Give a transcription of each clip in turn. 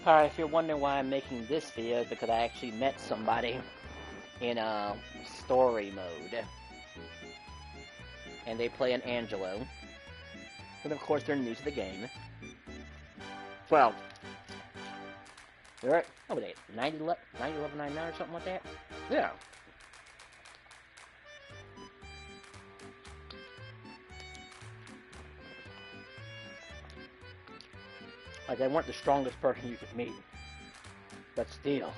Alright, if you're wondering why I'm making this video, it's because I actually met somebody in story mode. And they play an Angelo. And of course they're new to the game. Well, they're at, what were they, 90 11, 99 or something like that? Yeah. Like, they weren't the strongest person you could meet. But still.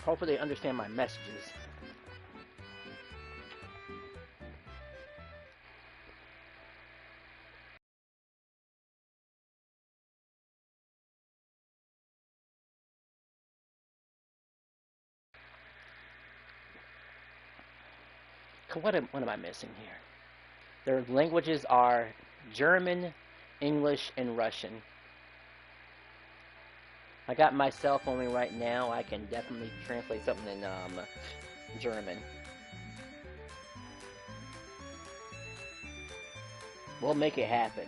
Hopefully they understand my messages. What am I missing here? Their languages are German, English, and Russian. I got my cell phone right now. I can definitely translate something in German. We'll make it happen,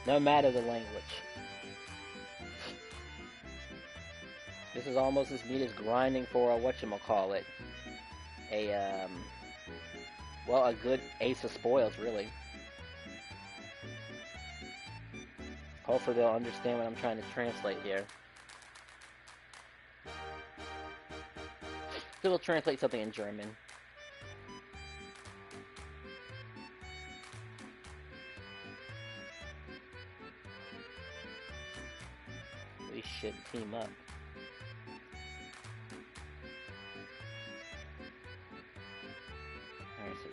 no matter the language. This is almost as neat as grinding for a whatchamacallit. Well, a good ace of spoils, really. Hopefully they'll understand what I'm trying to translate here. So we'll translate something in German. We should team up. Alright, so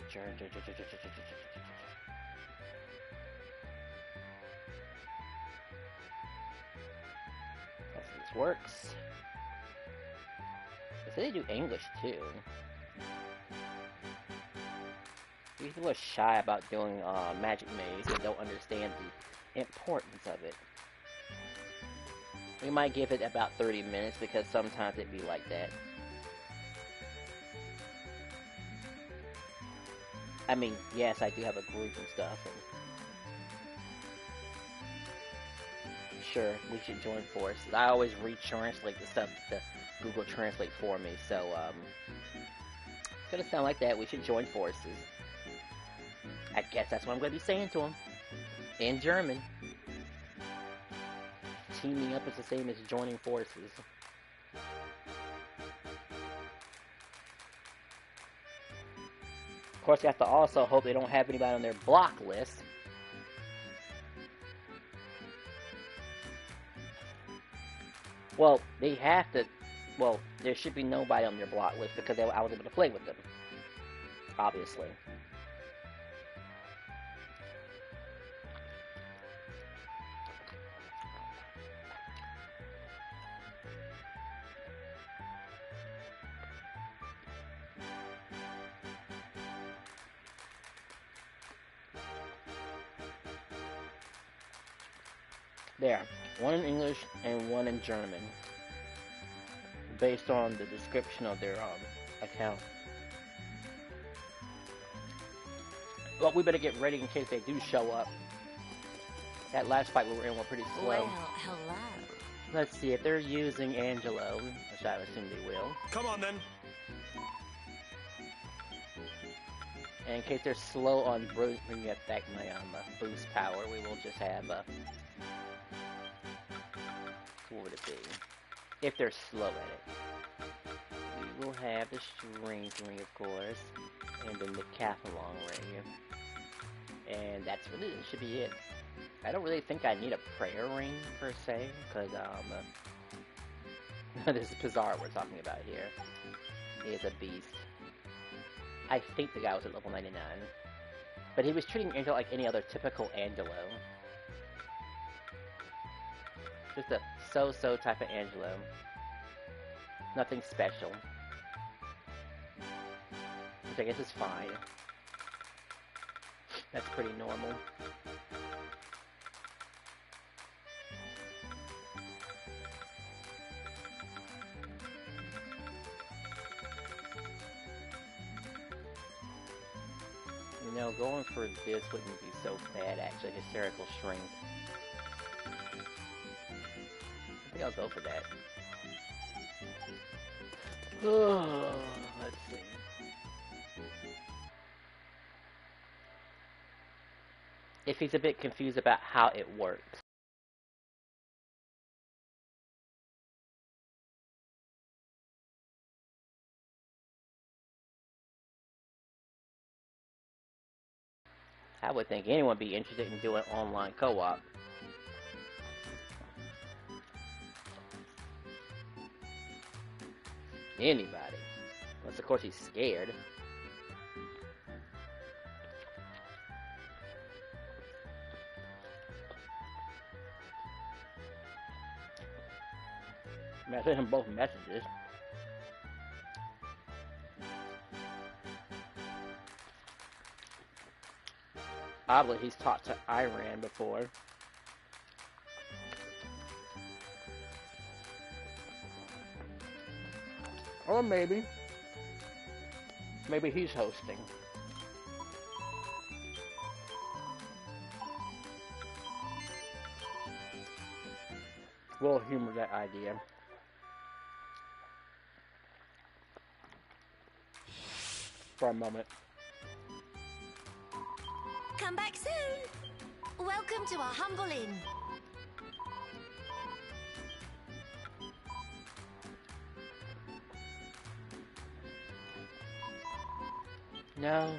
hopefully this works. They say they do English too. People are shy about doing Magic Maze and don't understand the importance of it. We might give it about 30 minutes because sometimes it'd be like that. I mean, yes, I do have a group and stuff. And sure, we should join forces. I always retranslate the stuff to Google Translate for me, so it's gonna sound like that. We should join forces. I guess that's what I'm gonna be saying to them in German. Teaming up is the same as joining forces. Of course, you have to also hope they don't have anybody on their block list. Well, they have to. Well, there should be nobody on their block list because I was able to play with them. Obviously. There. One in English and one in German. Based on the description of their account. Well, we better get ready in case they do show up. That last fight we were in was pretty slow. Well, hello. Let's see if they're using Angelo, which I assume they will. Come on then. And in case they're slow on bringing back my boost power, we will just have what would it be? If they're slow at it. We will have the strength ring, of course, and then the Decathlon ring. And that's really, it should be it. I don't really think I need a prayer ring, per se, because, this is Pizarro we're talking about here. He is a beast. I think the guy was at level 99. But he was treating Angelo like any other typical Angelo. Just a so-so type of Angelo. Nothing special. Which I guess is fine. That's pretty normal. You know, going for this wouldn't be so bad, actually. Hysterical strength. think I'll go for that. Let's see. If he's a bit confused about how it works. I would think anyone would be interested in doing online co-op. Anybody. Unless, of course, he's scared. I mean, I sent him both messages. Oddly, he's talked to Iran before. Or maybe he's hosting. We'll humor that idea. For a moment. Come back soon. Welcome to our humble inn. No.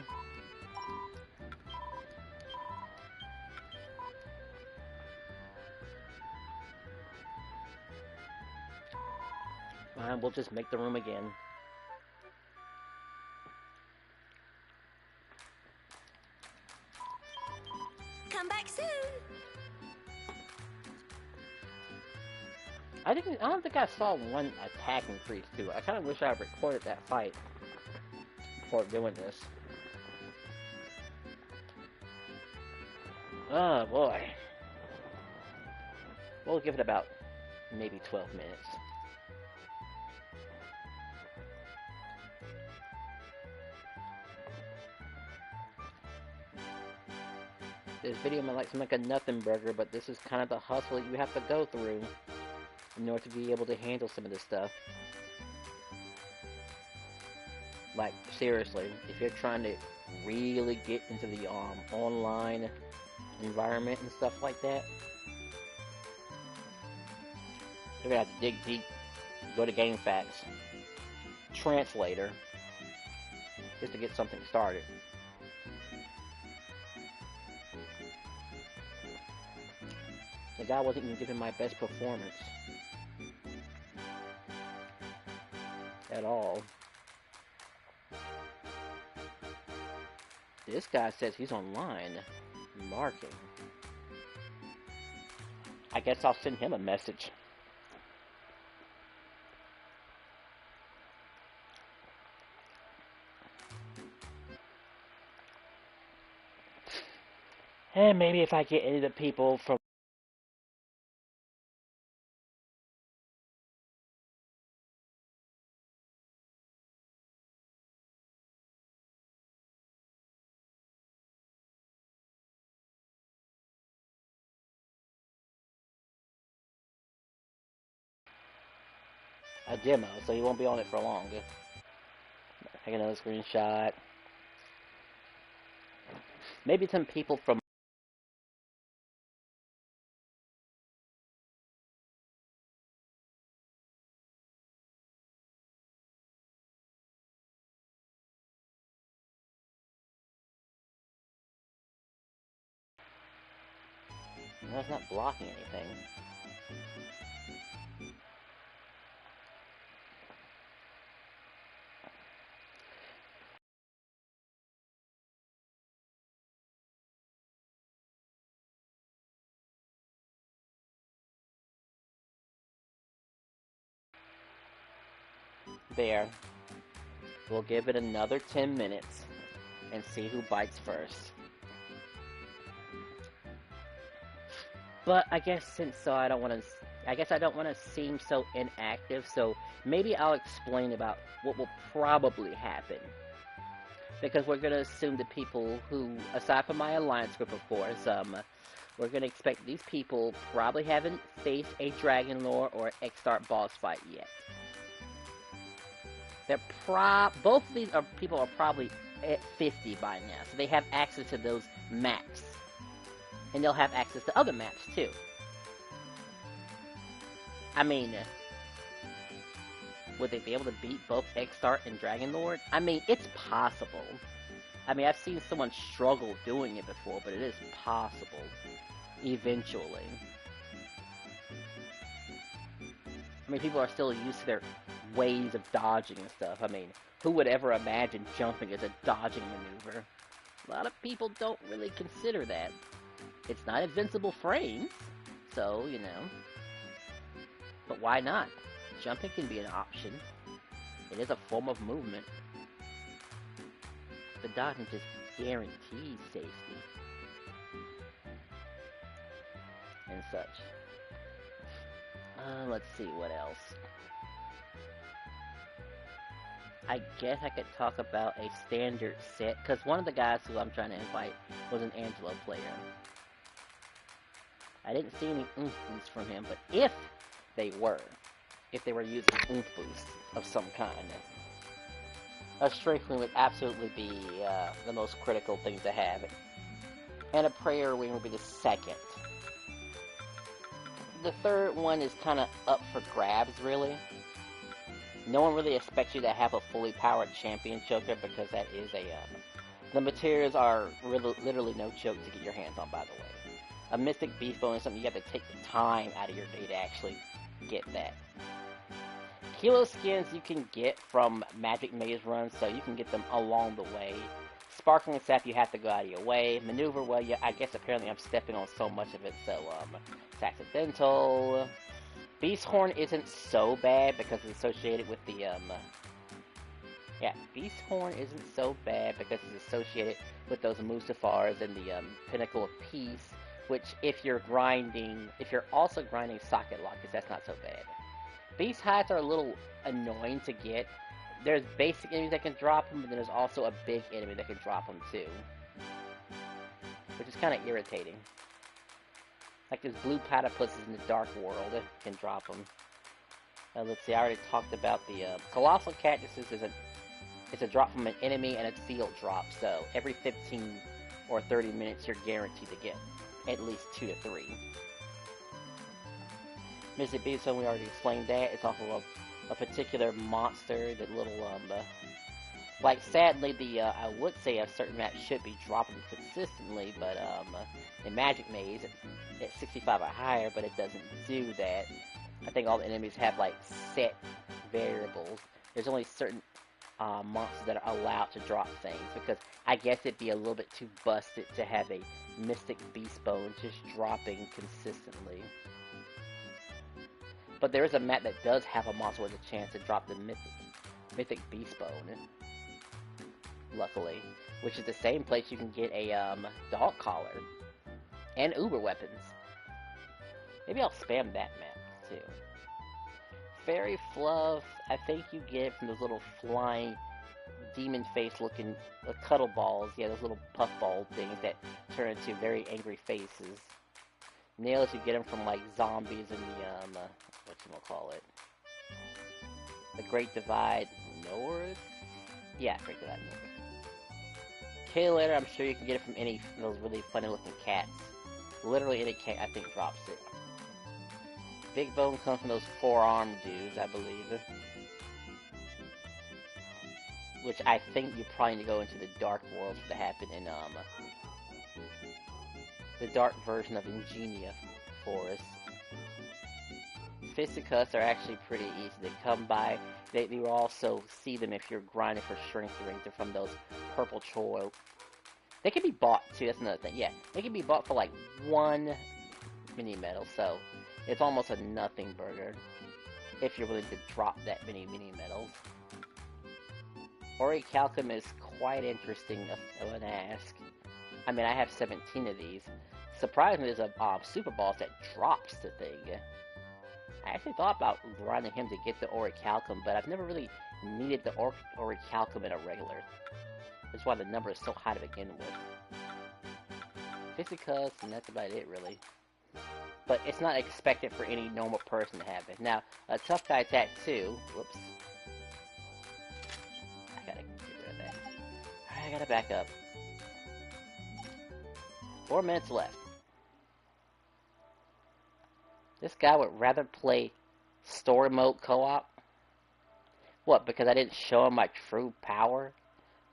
Fine, we'll just make the room again. Come back soon. I don't think I saw one attack increase too. I kind of wish I had recorded that fight before doing this. Oh boy. We'll give it about maybe 12 minutes. This video might like to make a nothing burger, but this is kind of the hustle you have to go through in order to be able to handle some of this stuff. Like, seriously, if you're trying to really get into the online environment and stuff like that, you're gonna have to dig deep, go to GameFAQs, translator, just to get something started. The guy wasn't even giving my best performance at all. This guy says he's online. Marking. I guess I'll send him a message. And maybe if I get any of the people from a demo, so you won't be on it for long. Take another screenshot. Maybe some people from no, it's not blocking anything. There. We'll give it another 10 minutes and see who bites first. But I guess I don't want to seem so inactive, so maybe I'll explain about what will probably happen. Because we're going to assume the people who, aside from my alliance group of course, We're gonna expect these people probably haven't faced a Dragon Lore or X-Start boss fight yet. Both of these people are probably at 50 by now, so they have access to those maps. And they'll have access to other maps too. I mean, would they be able to beat both X-Start and Dragon Lord? I mean, it's possible. I mean, I've seen someone struggle doing it before, but it is possible. Eventually. I mean, people are still used to their ways of dodging and stuff. I mean, who would ever imagine jumping as a dodging maneuver? A lot of people don't really consider that. It's not invincible frames, so, you know. But why not? Jumping can be an option. It is a form of movement. The dodging just guarantees safety. And such. Let's see what else. I guess I could talk about a standard set, because one of the guys who I'm trying to invite was an Angelo player. I didn't see any oomph boosts from him, but if they were using oomph boosts of some kind, a strength wing would absolutely be the most critical thing to have. And a prayer wing would be the second. The third one is kind of up for grabs, really. No one really expects you to have a fully powered champion choker, because that is the materials are literally no joke to get your hands on, by the way. A Mystic Beast Bone is something you have to take the time out of your day to actually get that. Kilo skins you can get from Magic Maze runs, so you can get them along the way. Sparkling Sap, you have to go out of your way. Maneuver, well, yeah, I guess apparently I'm stepping on so much of it, so, it's accidental. Beast Horn isn't so bad because it's associated with the, yeah, Beast Horn isn't so bad because it's associated with those Mustafars and the, Pinnacle of Peace, which if you're also grinding Socket Lockets, that's not so bad. Beast Hides are a little annoying to get. There's basic enemies that can drop them, but then there's also a big enemy that can drop them too. Which is kind of irritating. Like there's blue platypuses in the Dark World that can drop them. Let's see, I already talked about the Colossal Cactuses is a drop from an enemy and a field drop, so every 15 or 30 minutes you're guaranteed to get at least 2 to 3. Mystic Beast, we already explained that. It's off of a particular monster, that little, like, sadly, I would say a certain map should be dropping consistently, but, in Magic Maze, it's 65 or higher, but it doesn't do that. I think all the enemies have, like, set variables. There's only certain, monsters that are allowed to drop things, because I guess it'd be a little bit too busted to have a Mystic Beast Bone just dropping consistently. But there is a map that does have a monster with a chance to drop the Mythic Beast Bone, luckily, which is the same place you can get a dog collar and Uber weapons. Maybe I'll spam that map too. Fairy Fluff, I think you get it from those little flying demon face looking cuddle balls. Yeah, those little puffball things that turn into very angry faces. Nails, you get them from like zombies in the whatchamacallit, the Great Divide North? Yeah, Great Divide North. K-Letter, I'm sure you can get it from any of those really funny looking cats. Literally any cat, I think, drops it. Big Bone comes from those 4-armed dudes, I believe. Which I think you probably need to go into the Dark Worlds to happen in, the dark version of Ingenia Forest. Fisticuffs are actually pretty easy to come by. You also see them if you're grinding for strength rings. They're from those purple choil. They can be bought too, that's another thing. Yeah, they can be bought for like 1 mini medal, so it's almost a nothing burger if you're willing to drop that many mini medals. Orichalcum is quite interesting if one asks. I mean, I have 17 of these. Surprisingly, there's a Super Boss that drops the thing. I actually thought about grinding him to get the Orichalcum, but I've never really needed the Orichalcum in a regular. That's why the number is so high to begin with. Fisticuffs, and that's about it, really. But it's not expected for any normal person to have it. Now, a tough guy tattoo. Whoops. I gotta get rid of that. Alright, I gotta back up. 4 minutes left. This guy would rather play story mode co-op? What, because I didn't show him my true power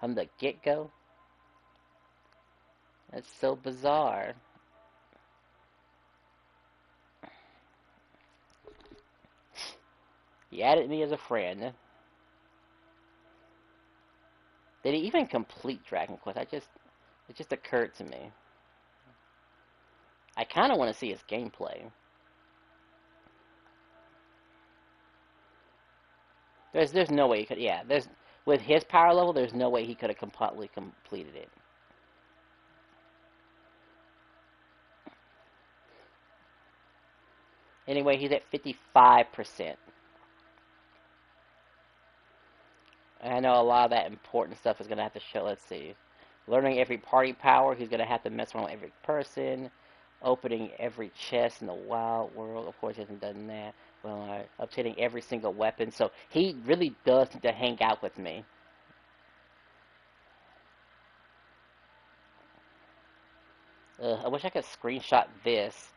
from the get-go? That's so bizarre. He added me as a friend. Did he even complete Dragon Quest? It just occurred to me. I kind of want to see his gameplay. There's no way he could. Yeah, with his power level, there's no way he could have completely completed it. Anyway, he's at 55%. And I know a lot of that important stuff is going to have to show. Let's see. Learning every party power. He's going to have to mess around with every person. Opening every chest in the wild world. Of course, he hasn't done that. Well, obtaining every single weapon. So he really does need to hang out with me. I wish I could screenshot this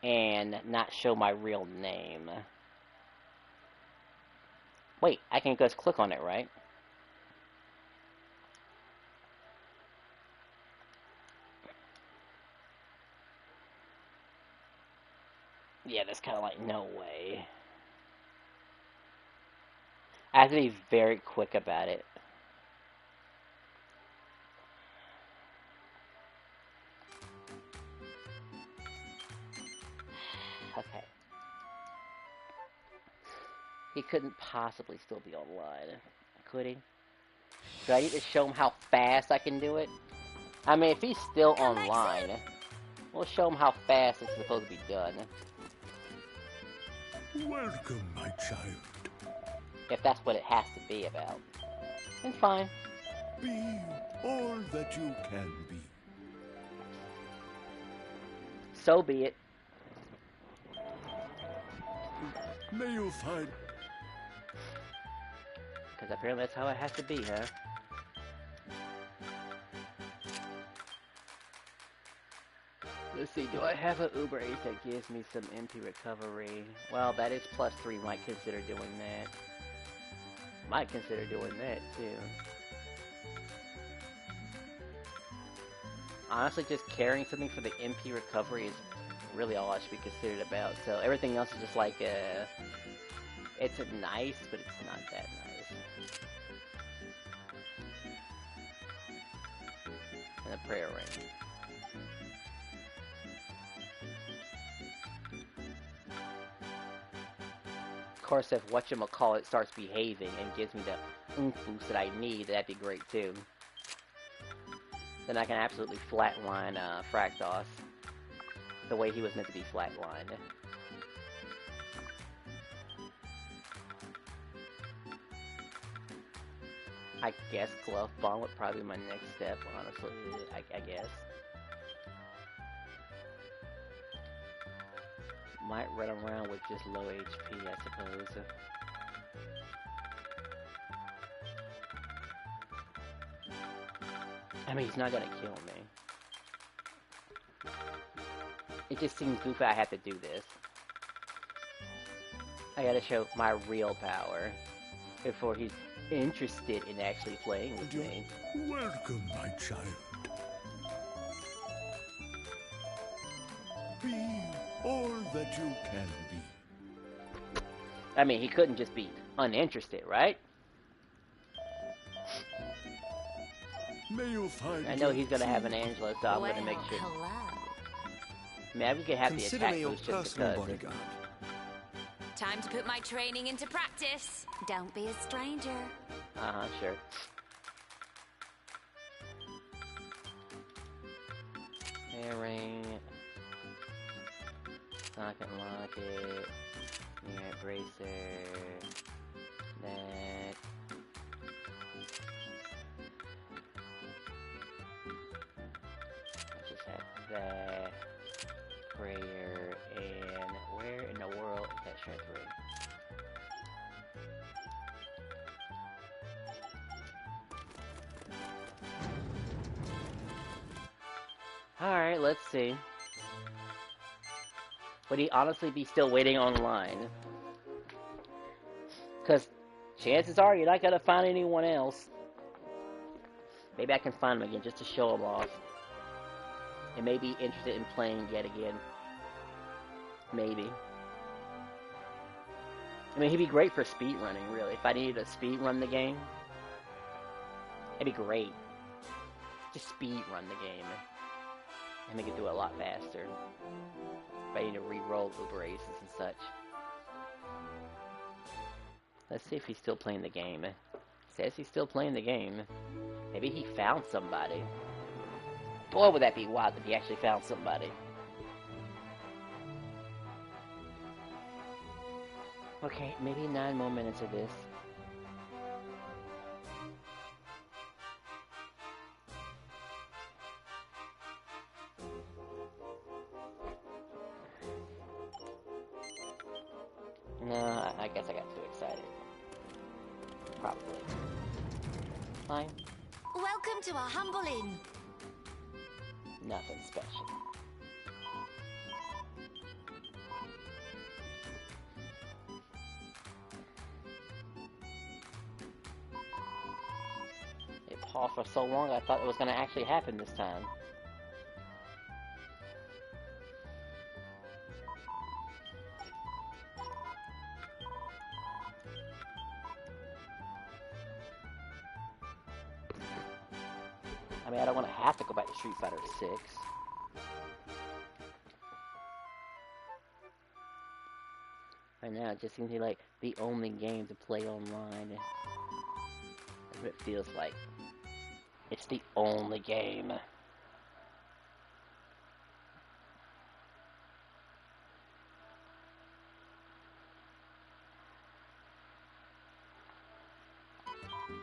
and not show my real name. Wait, I can just click on it, right? Yeah, that's kind of like, no way. I have to be very quick about it. Okay. He couldn't possibly still be online, could he? Do I need to show him how fast I can do it? I mean, if he's still online, we'll show him how fast it's supposed to be done. Welcome, my child. If that's what it has to be about. Then fine. Be all that you can be. So be it. May you find... Because apparently that's how it has to be, huh? Let's see, do I have an Uber Ace that gives me some MP recovery? Well, that is +3, might consider doing that. Might consider doing that, too. Honestly, just carrying something for the MP recovery is really all I should be considered about. So everything else is just like, it's nice, but it's not that nice. And a prayer ring. Of course, if whatchamacallit starts behaving and gives me the oomph boost that I need, that'd be great too. Then I can absolutely flatline Fractos the way he was meant to be flatlined. I guess Glove Bomb would probably be my next step, honestly, I guess. Might run around with just low HP, I suppose. I mean, he's not gonna kill me. It just seems goofy I have to do this. I gotta show my real power before he's interested in actually playing with me. Welcome, my child. Be all that you can be. I mean, he couldn't just be uninterested, right? May you find I know he's gonna have an Angela, so I'm gonna make sure. Hello. Maybe we could have Consider the attack me your boost just personal because. bodyguard. Time to put my training into practice. Don't be a stranger. Sure. Airing. Socket lock it. Yeah, bracer. That. What just happened? that prayer, and where in the world is that strength ring? Alright, let's see. Would he honestly be still waiting online? Because chances are you're not going to find anyone else. Maybe I can find him again just to show him off. And maybe interested in playing yet again. Maybe. I mean, he'd be great for speedrunning, really. If I needed to speedrun the game, it'd be great. Just speedrun the game. And make it do it a lot faster. If I need to re-roll the races and such. Let's see if he's still playing the game. Says he's still playing the game. Maybe he found somebody. Boy, would that be wild if he actually found somebody. Okay, maybe 9 more minutes of this. No, I guess I got too excited. Probably. Fine. Welcome to our humble inn. Nothing special. It paused for so long I thought it was going to actually happen this time. I mean, I don't want to have to go back to Street Fighter 6. Right now, it just seems to be like the only game to play online. That's what it feels like. It's the only game.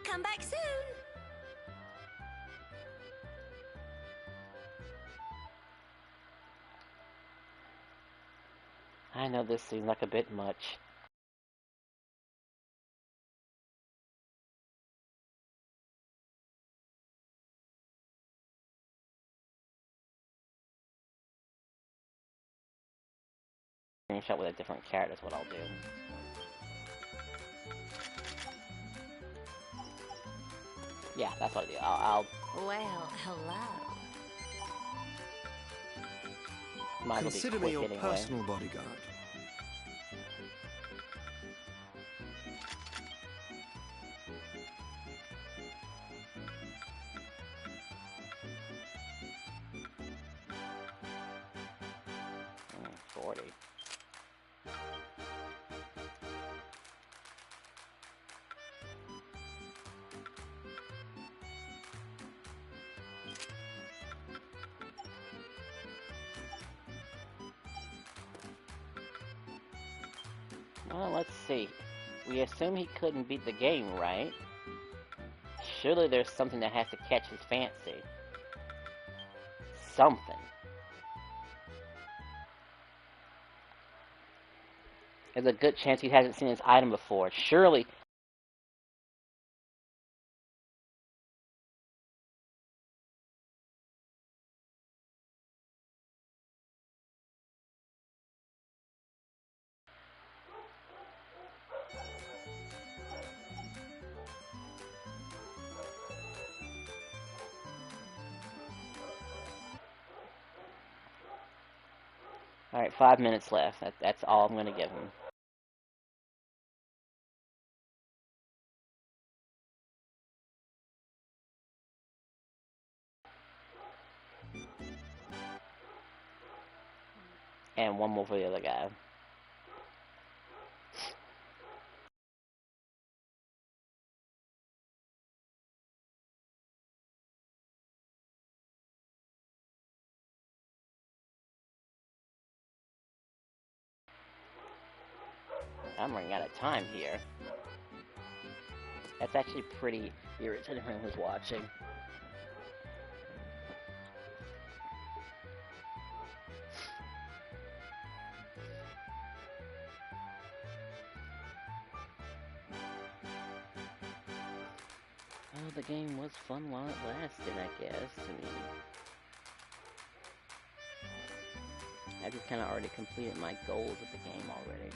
Come back soon. I know this seems like a bit much. Finish up with a different character is what I'll do. Yeah, that's what I'll do. I'll Well, hello. might as well be Consider me quick your anyway. personal bodyguard. Mm, 40. Well, let's see. We assume he couldn't beat the game, right? Surely there's something that has to catch his fancy. Something. There's a good chance he hasn't seen this item before. Surely. Alright, 5 minutes left. That's all I'm going to give him. And one more for the other guy. I'm running out of time here. That's actually pretty irritating for anyone who's watching. Well, the game was fun while it lasted, I guess. I mean, I just kind of already completed my goals of the game already.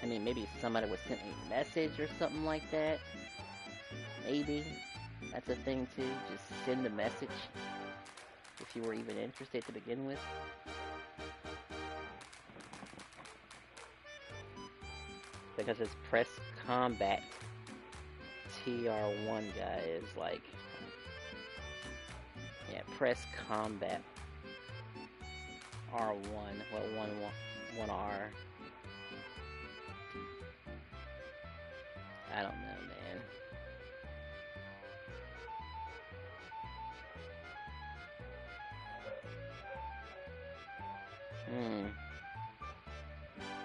I mean, maybe somebody would send me a message or something like that. Maybe. That's a thing too. Just send a message if you were even interested to begin with. Because this press combat TR1 guy is like... Yeah, press combat R1. Well, 1R. I don't know, man.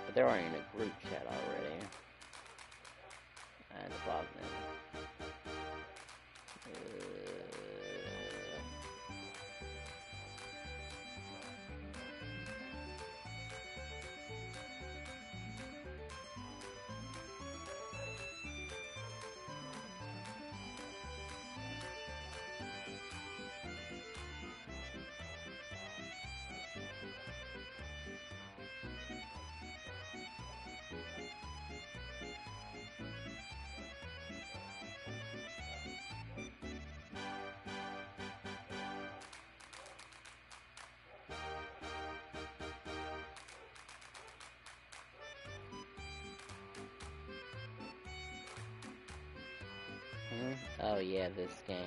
But they're already in a group chat already. That's a problem. Oh yeah, this game.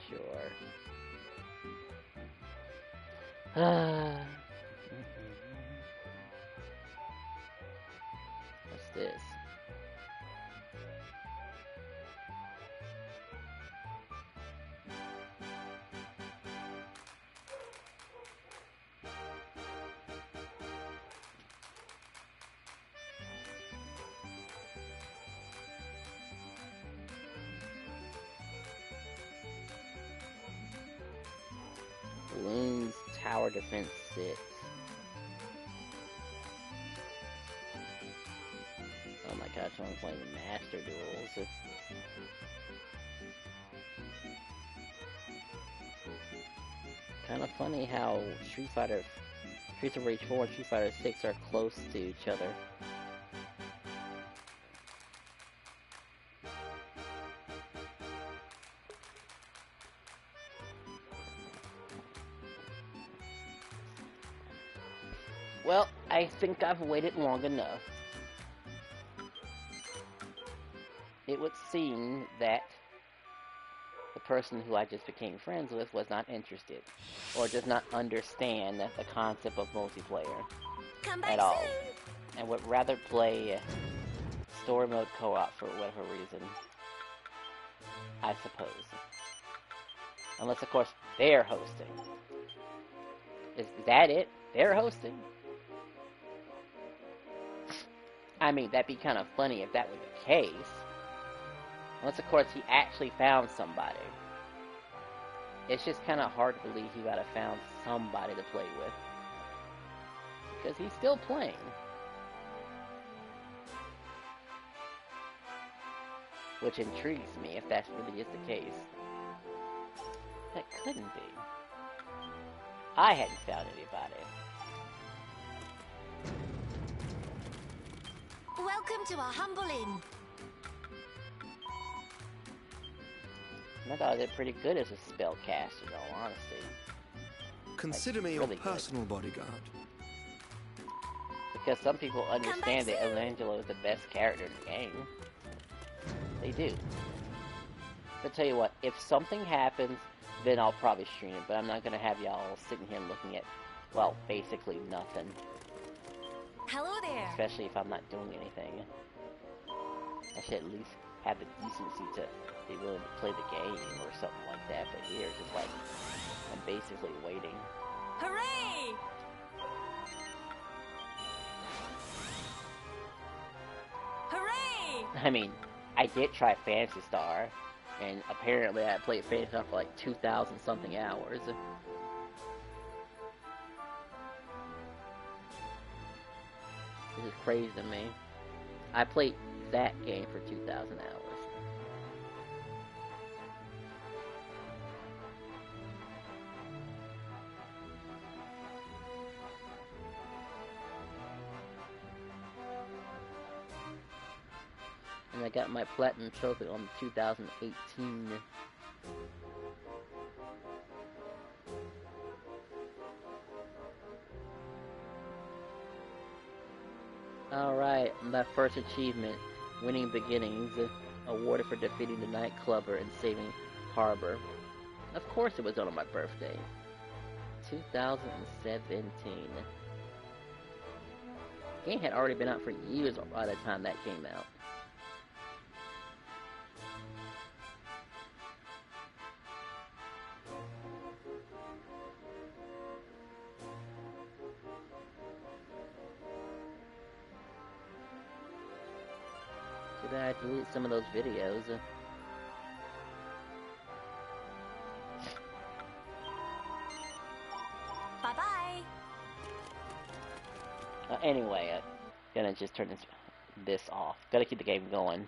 Sure. What's this? Balloons Tower Defense 6. Oh my gosh, I'm playing Master Duels. Kind of funny how Streets of Rage 4 and Street Fighter 6 are close to each other. Well, I think I've waited long enough. It would seem that the person who I just became friends with was not interested, or does not understand the concept of multiplayer at all, and would rather play story mode co-op for whatever reason, I suppose. Unless, of course, they're hosting. Is that it? They're hosting? I mean, that'd be kind of funny if that were the case. Unless, of course, he actually found somebody. It's just kind of hard to believe he might have found somebody to play with. Because he's still playing. Which intrigues me, if that really is the case. That couldn't be. I hadn't found anybody. Welcome to our humble inn. I thought I did pretty good as a spellcaster, in all honesty. Consider me really your personal bodyguard. Because some people understand that Angelo is the best character in the game. They do. But tell you what, if something happens, then I'll probably stream it. But I'm not going to have y'all sitting here looking at, well, basically nothing. Hello there. Especially if I'm not doing anything. I should at least have the decency to be willing to play the game or something like that. But here, it's just like, I'm basically waiting. Hooray! Hooray! I mean, I did try Fantasy Star, and apparently I played Fantasy Star for like 2,000 something hours. This is crazy to me. I played that game for 2,000 hours. And I got my platinum trophy on 2018. Alright, my first achievement, Winning Beginnings, awarded for defeating the Night Clubber and saving Harbor. Of course it was on my birthday. 2017. The game had already been out for years by the time that came out. Too bad I deleted some of those videos. Bye-bye. Anyway, gonna just turn this off. Gotta keep the game going.